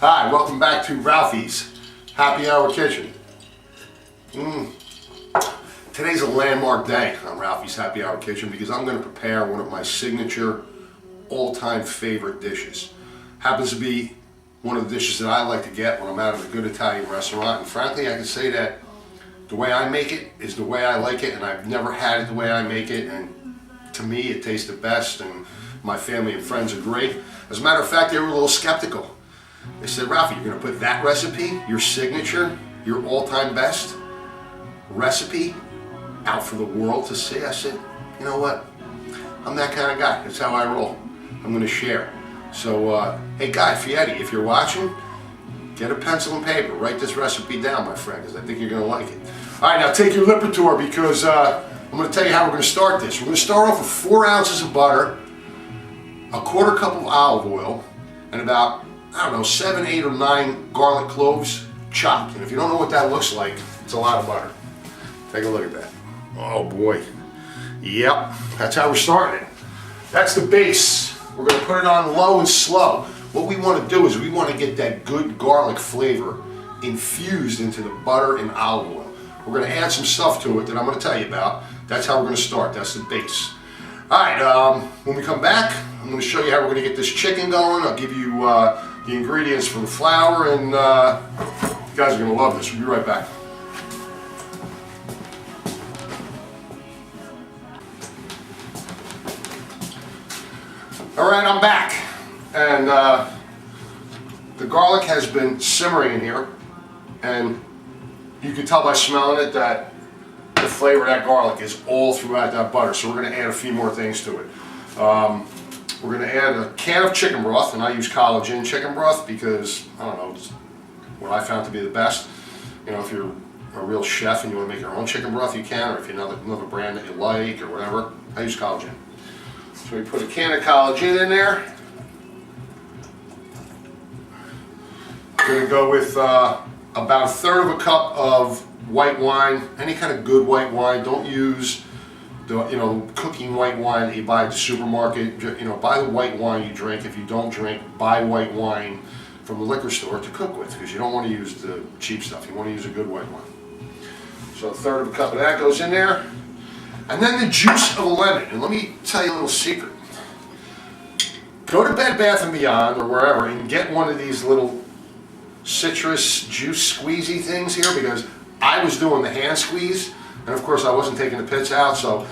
Hi, welcome back to Ralphie's Happy Hour Kitchen. Today's a landmark day on Ralphie's Happy Hour Kitchen because I'm going to prepare one of my signature all-time favorite dishes. Happens to be one of the dishes that I like to get when I'm out at a good Italian restaurant, and frankly I can say that the way I make it is the way I like it, and I've never had it the way I make it, and to me it tastes the best, and my family and friends agree. As a matter of fact, they were a little skeptical. They said, Ralphie, you're going to put that recipe, your signature, your all-time best recipe out for the world to see? I said, you know what? I'm that kind of guy. That's how I roll. I'm going to share. So, hey Guy Fieri, if you're watching, get a pencil and paper. Write this recipe down, my friend, because I think you're going to like it. All right, now take your Lipitor because I'm going to tell you how we're going to start this. We're going to start off with 4 ounces of butter, a quarter cup of olive oil, and about, I don't know, 7, 8, or 9 garlic cloves chopped. And if you don't know what that looks like, it's a lot of butter. Take a look at that. Oh boy. Yep, that's how we're starting it. That's the base. We're going to put it on low and slow. What we want to do is we want to get that good garlic flavor infused into the butter and olive oil. We're going to add some stuff to it that I'm going to tell you about. That's how we're going to start. That's the base. Alright, when we come back, I'm going to show you how we're going to get this chicken going. I'll give you the ingredients for the flour, and you guys are going to love this. We'll be right back. Alright, I'm back. And the garlic has been simmering in here, and you can tell by smelling it that the flavor of that garlic is all throughout that butter. So we're going to add a few more things to it. We're going to add a can of chicken broth, and I use collagen chicken broth because, I don't know, it's what I found to be the best. You know, if you're a real chef and you want to make your own chicken broth, you can, or if you know another brand that you like or whatever, I use collagen. So we put a can of collagen in there. We're going to go with about 1/3 of a cup of white wine, any kind of good white wine. Don't use the cooking white wine that you buy at the supermarket. Buy the white wine you drink. If you don't drink, buy white wine from the liquor store to cook with, because you don't want to use the cheap stuff. You want to use a good white wine. So 1/3 of a cup of that goes in there. And then the juice of a lemon. And let me tell you a little secret. Go to Bed Bath & Beyond or wherever and get one of these little citrus juice squeezy things here, because I was doing the hand squeeze, and of course I wasn't taking the pits out, so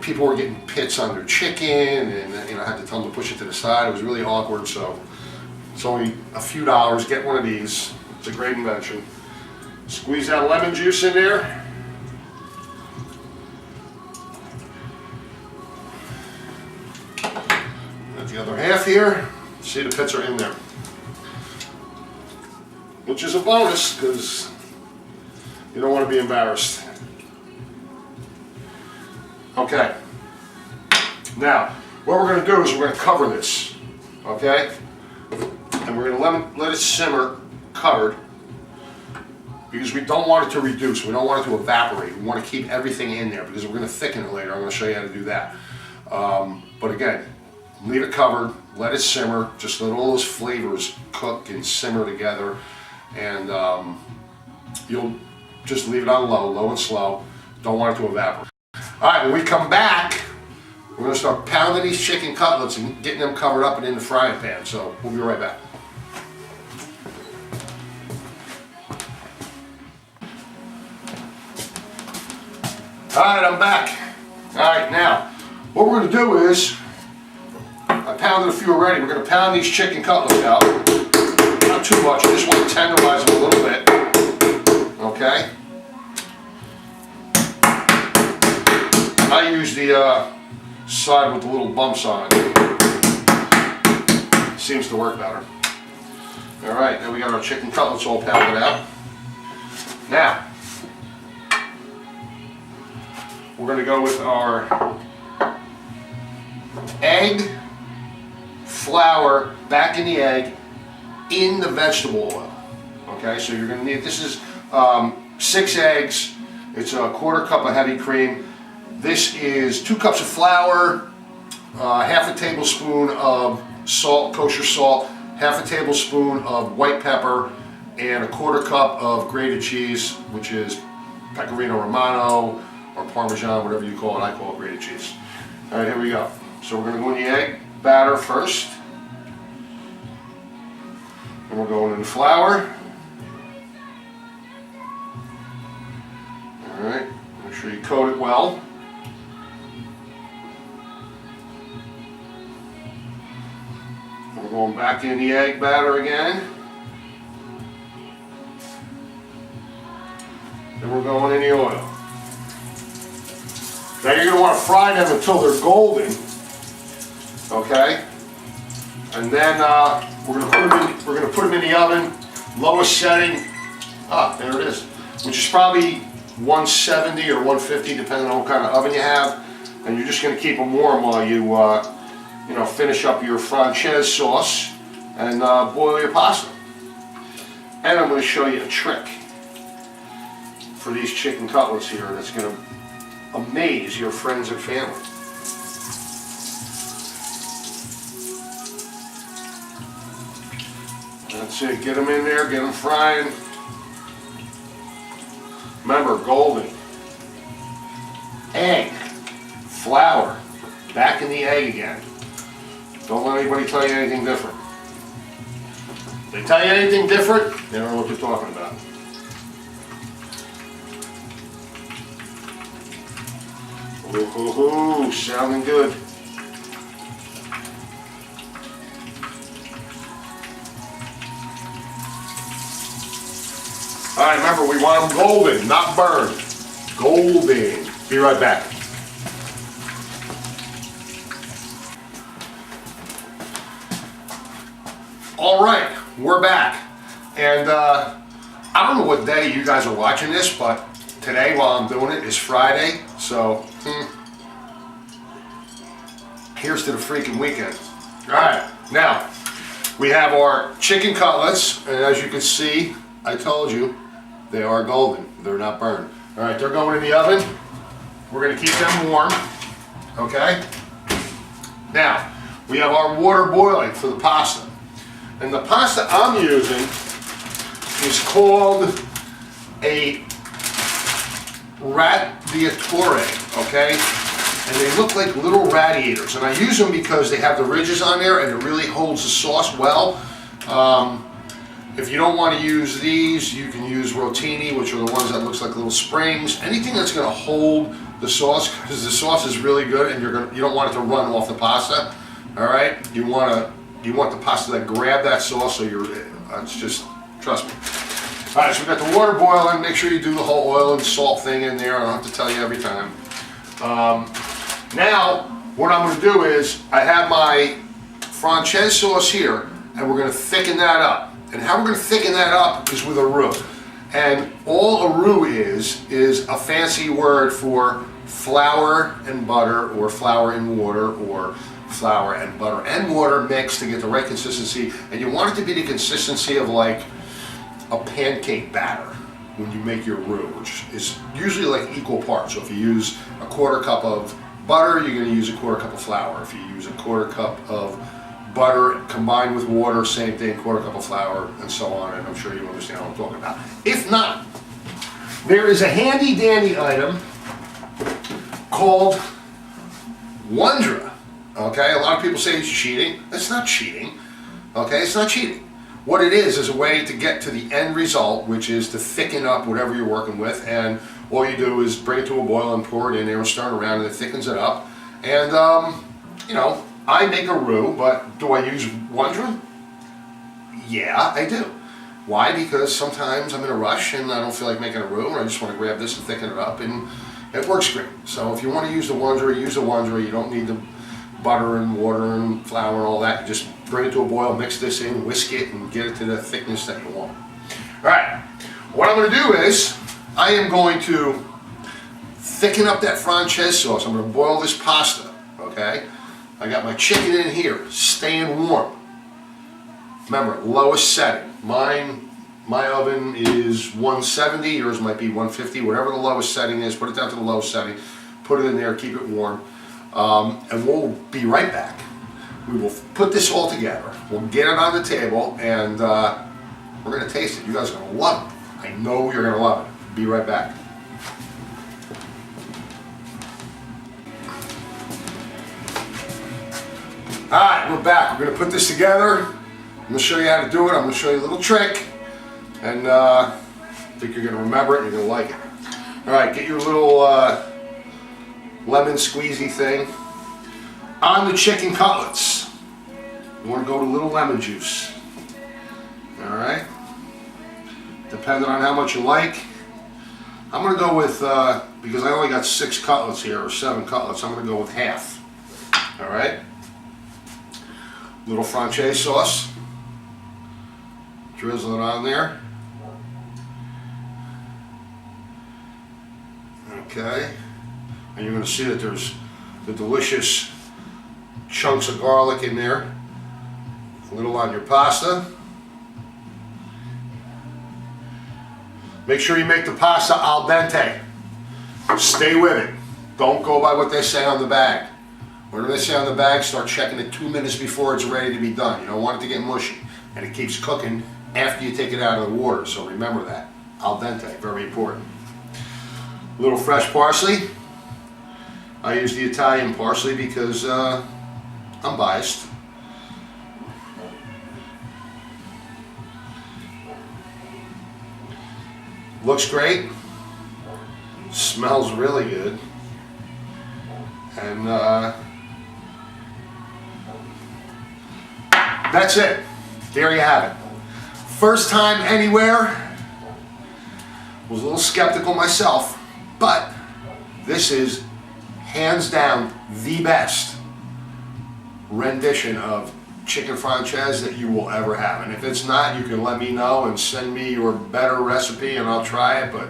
people were getting pits on their chicken, and I had to tell them to push it to the side. It was really awkward, so it's only a few dollars. Get one of these. It's a great invention. Squeeze that lemon juice in there. Got the other half here. See, the pits are in there, which is a bonus because you don't want to be embarrassed. Okay. Now, what we're going to do is we're going to cover this, okay? And we're going to let it simmer covered, because we don't want it to reduce. We don't want it to evaporate. We want to keep everything in there because we're going to thicken it later. I'm going to show you how to do that. But again, leave it covered, let it simmer, just let all those flavors cook and simmer together, and you'll just leave it on low and slow. Don't want it to evaporate. Alright, when we come back, we're going to start pounding these chicken cutlets and getting them covered up and in the frying pan, so we'll be right back. Alright, I'm back. Alright, now, what we're going to do is, I pounded a few already. We're going to pound these chicken cutlets out. Not too much. I just want to tenderize them a little bit. Okay? I use the side with the little bumps on it. Seems to work better. Alright, now we got our chicken cutlets all pounded out. Now, we're going to go with our egg, flour back in the egg, in the vegetable oil. Okay, so you're going to need, this is 6 eggs, it's a 1/4 cup of heavy cream. This is 2 cups of flour, half a tablespoon of salt, kosher salt, half a tablespoon of white pepper, and a quarter cup of grated cheese, which is Pecorino Romano or Parmesan, whatever you call it. I call it grated cheese. All right, here we go. So we're going to go in the egg batter first. And we're going in the flour. All right, make sure you coat it well. And we're going back in the egg batter again. And we're going in the oil. Now you're going to want to fry them until they're golden, okay? And then we're going to put them in the oven, lowest setting. There it is, which is probably 170 or 150, depending on what kind of oven you have. And you're just going to keep them warm while you, finish up your franchise sauce and boil your pasta. And I'm going to show you a trick for these chicken cutlets here that's going to amaze your friends and family. That's it, get them in there, get them frying. Remember, golden. Egg, flour, back in the egg again. Don't let anybody tell you anything different. If they tell you anything different, they don't know what you're talking about. Ooh, sounding good. All right, remember, we want them golden, not burned. Golden. Be right back. All right, we're back. And I don't know what day you guys are watching this, but today while I'm doing it is Friday, so here's to the freaking weekend. All right, now we have our chicken cutlets, and as you can see, I told you, they are golden. They're not burned. All right, they're going in the oven. We're going to keep them warm, okay? Now, we have our water boiling for the pasta. And the pasta I'm using is called a radiatore, okay? And they look like little radiators. And I use them because they have the ridges on there and it really holds the sauce well. If you don't want to use these, you can use rotini, which are the ones that looks like little springs. Anything that's going to hold the sauce, because the sauce is really good, and you don't want it to run off the pasta. All right, you want the pasta to grab that sauce, so it's just, trust me. All right, so we got the water boiling. Make sure you do the whole oil and salt thing in there. I don't have to tell you every time. Now, what I'm going to do is I have my franchise sauce here, and we're going to thicken that up. And how we're going to thicken that up is with a roux. And all a roux is a fancy word for flour and butter, or flour and water, or flour and butter and water mixed to get the right consistency. And you want it to be the consistency of like a pancake batter when you make your roux, which is usually like equal parts. So if you use a quarter cup of butter, you're going to use a quarter cup of flour. If you use a quarter cup of butter combined with water, same thing, quarter cup of flour, and so on, and I'm sure you understand what I'm talking about. If not, there is a handy dandy item called Wondra. Okay, a lot of people say it's cheating. It's not cheating. Okay, it's not cheating. What it is a way to get to the end result, which is to thicken up whatever you're working with, and all you do is bring it to a boil and pour it in there and stir it around, and it thickens it up. And I make a roux, but do I use Wondra? Yeah, I do. Why? Because sometimes I'm in a rush and I don't feel like making a roux, and I just want to grab this and thicken it up, and it works great. So if you want to use the Wondra, use the Wondra. You don't need the butter and water and flour and all that. You just bring it to a boil, mix this in, whisk it, and get it to the thickness that you want. All right, what I'm going to do is I am going to thicken up that franchise sauce. I'm going to boil this pasta, okay? I got my chicken in here, staying warm. Remember, lowest setting. My oven is 170, yours might be 150, whatever the lowest setting is, put it down to the lowest setting, put it in there, keep it warm, and we'll be right back We will put this all together. We'll get it on the table, and we're going to taste it. You guys are going to love it. I know you're going to love it. Be right back. Alright, we're back. We're going to put this together. I'm going to show you how to do it. I'm going to show you a little trick. And I think you're going to remember it and you're going to like it. Alright, get your little lemon squeezy thing. On the chicken cutlets, you want to go to a little lemon juice. Alright? Depending on how much you like. I'm going to go with, because I only got 6 cutlets here, or 7 cutlets, I'm going to go with half. Alright? Little franchise sauce. Drizzle it on there. Okay. And you're going to see that there's the delicious chunks of garlic in there. A little on your pasta. Make sure you make the pasta al dente. Stay with it. Don't go by what they say on the bag. Whatever they say on the bag, start checking it 2 minutes before it's ready to be done. You don't want it to get mushy. And it keeps cooking after you take it out of the water. So remember that. Al dente, very important. A little fresh parsley. I use the Italian parsley because I'm biased. Looks great. Smells really good. And that's it. There you have it. First time anywhere. Was a little skeptical myself, but this is hands down the best rendition of chicken franchise that you will ever have. And if it's not, you can let me know and send me your better recipe and I'll try it. But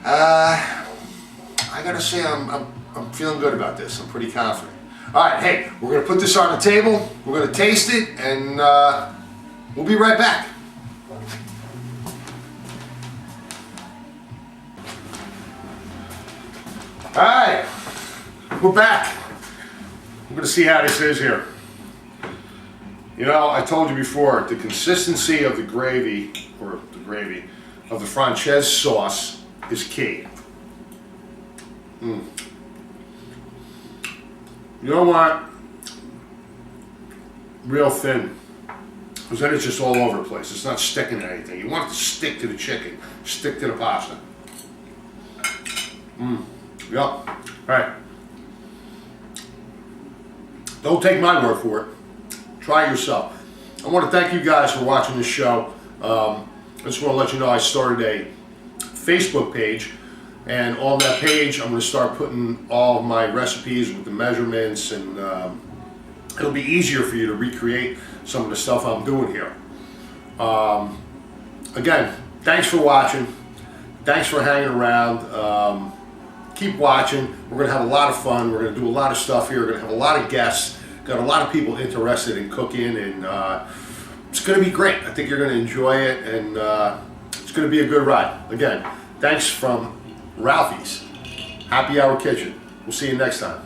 I gotta say I'm feeling good about this. I'm pretty confident. Alright, hey, we're gonna put this on the table, we're gonna taste it, and we'll be right back. Alright, we're back. We're going to see how this is here. You know, I told you before, the consistency of the gravy, of the franchise sauce is key. You don't want real thin, because then it's just all over the place. It's not sticking to anything. You want it to stick to the chicken, stick to the pasta. Yep. All right. Don't take my word for it. Try it yourself. I want to thank you guys for watching this show. I just want to let you know I started a Facebook page, and on that page I'm going to start putting all of my recipes with the measurements, and it'll be easier for you to recreate some of the stuff I'm doing here. Again, thanks for watching. Thanks for hanging around. Keep watching. We're going to have a lot of fun. We're going to do a lot of stuff here. We're going to have a lot of guests. Got a lot of people interested in cooking, and it's going to be great. I think you're going to enjoy it, and it's going to be a good ride. Again, thanks from Ralphy's Happy Hour Kitchen. We'll see you next time.